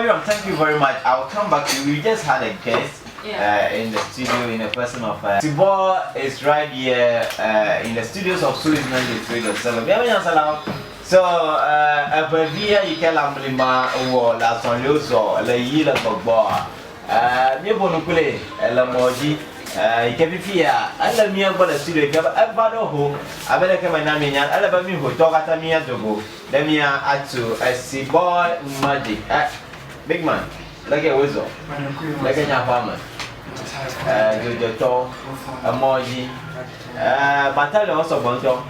Miriam, thank you very much. I'll come back to you. We just had a guest in the studio in a person of CBWOY is right here in the studios of Suez 93.7. So, here you can amblima or la sonioso, la yila bogboa. Nibonukule, la moji. You can be here. I let me go to the studio. I bado ho. I better come and name. I let me go talk at me to go. Let me add to a CBWOY magic. Big man, like a whistle, like a farmer. Dzodze to emoji. Battalion also bonto.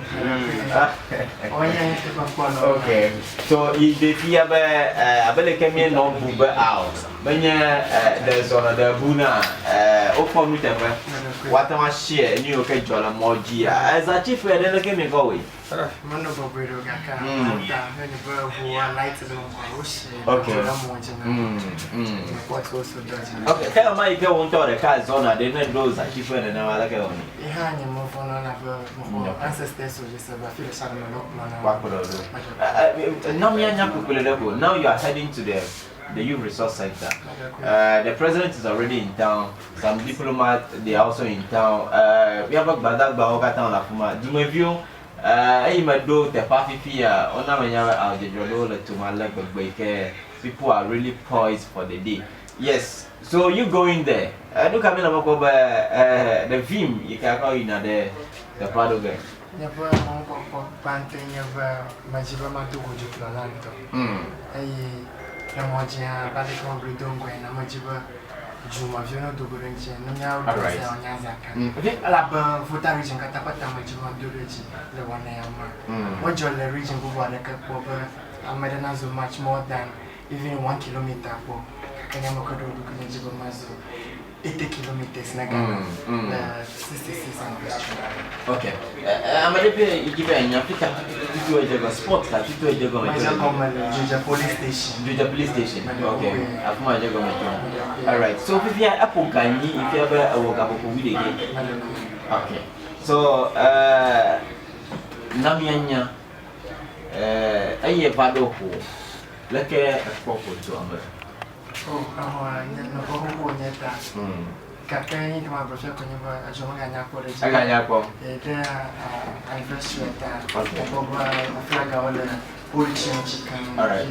Okay. So if the fear be abele kemi no bube out. Menya there's on the buna open with them. What am I share new okay jola moji. As a chief we dey kemi go we. Mano bobero gaka. Okay. What also does. Okay, tell me if you want to the car zone, they know those are cheaper than I like on. Ancestors of the now you are heading to the youth resource center. The president is already in town. Some diplomats they are also in town. We have a badak baoka town la fuma. Do you view? I might do the party fear. Ona menya out the jolo to my leg but people are really poised for the day. Yes. So you go in there. Do come in about the film you can call in the Prado game. Never banting of Majiba Matuju Plananto. A Moja, Balicon Bridongo, and Amajiba Juma, you know, do good and now Yazaka. Alaba, Futa region, Catapata, Majiba Durigi, the one I am. What your region go on a couple of Medanazo much more than even 1 kilometer. Kanyamako Majiba Mazo. 80 kilometers Nagana, 66 and okay. I'm a little bit in Africa. You are a sport that you are going to police station. Dzodze police station. Okay. I've my job. Alright. So, if you are Apple Gani, if you ever work up with again. Okay. So, Namianya, I have Vado, like a purple to Amber. Oh, no, Captain, my brother, I joined a Yapo. Anniversary flag all chicken. Alright.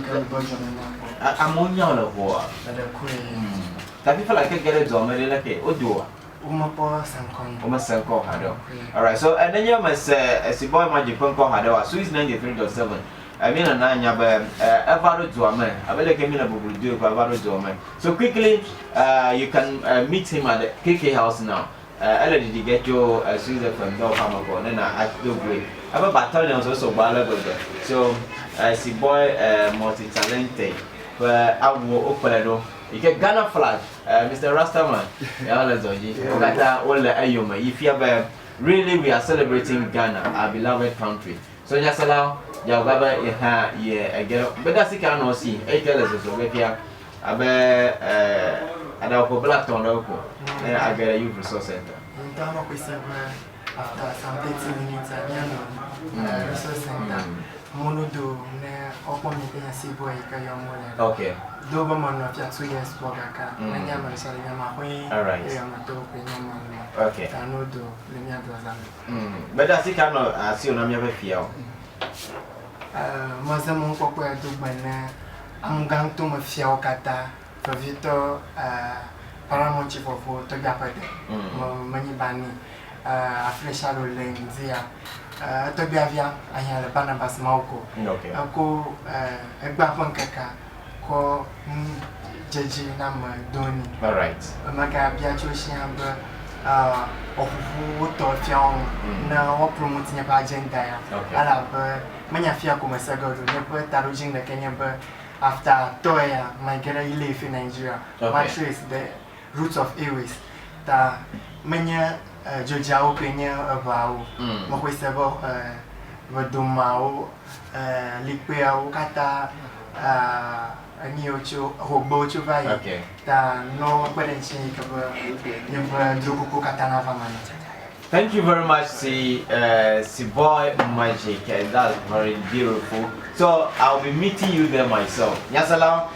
I'm on your war. That people like get a zombie like a Odo. Almost alright, so and then you must as a boy magic Conco had Swiss 93.7. I mean, a nine Avaro Duame. I will came in a book do Avaro Duame. So quickly, you can meet him at the KK house now. I did you get your Susan from Dorhamako, and I do great. I have a battalion also valuable. So I see boy multi talented, but I will open. You get Ghana flag, Mr. Rastaman. If you have really, we are celebrating Ghana, our beloved country. So just allow. Yagaba I get up, but that's the kind of see. 8 years ago, here, I black on local. Then I get a youth resource center. After some 30 minutes, I resource center. Monodo, open meeting a CBWOY Kayamole. Okay. Doberman of Yatsuya Spogaka, Nanyama Salama, alright. Okay. Anodo, Lenya Dwazan. But that's the kind of see on your fear. Mazamon Coquet to Bana, I'm going to my Fiocata, Pavito, Paramonchi for Togapate, Manibani, Fleshado Lane, Zia, Tobiavia, I had a Banabas Mauko. Okay. I go a Bapankaka, call Jeji Nama Doni. Alright. Maga Biachushamba. Of who thought young now promoting a agenda. I have many of you come a sago to never taruging the Kenyan after Toya, my girl live in Nigeria. My trace the roots of Airways. The many Jojao Kenya about Moquisabo, Vadumao, Lipea, Kata. Okay. Thank you very much, CBWOY Magic. That's very beautiful. So I'll be meeting you there myself. Yes, hello.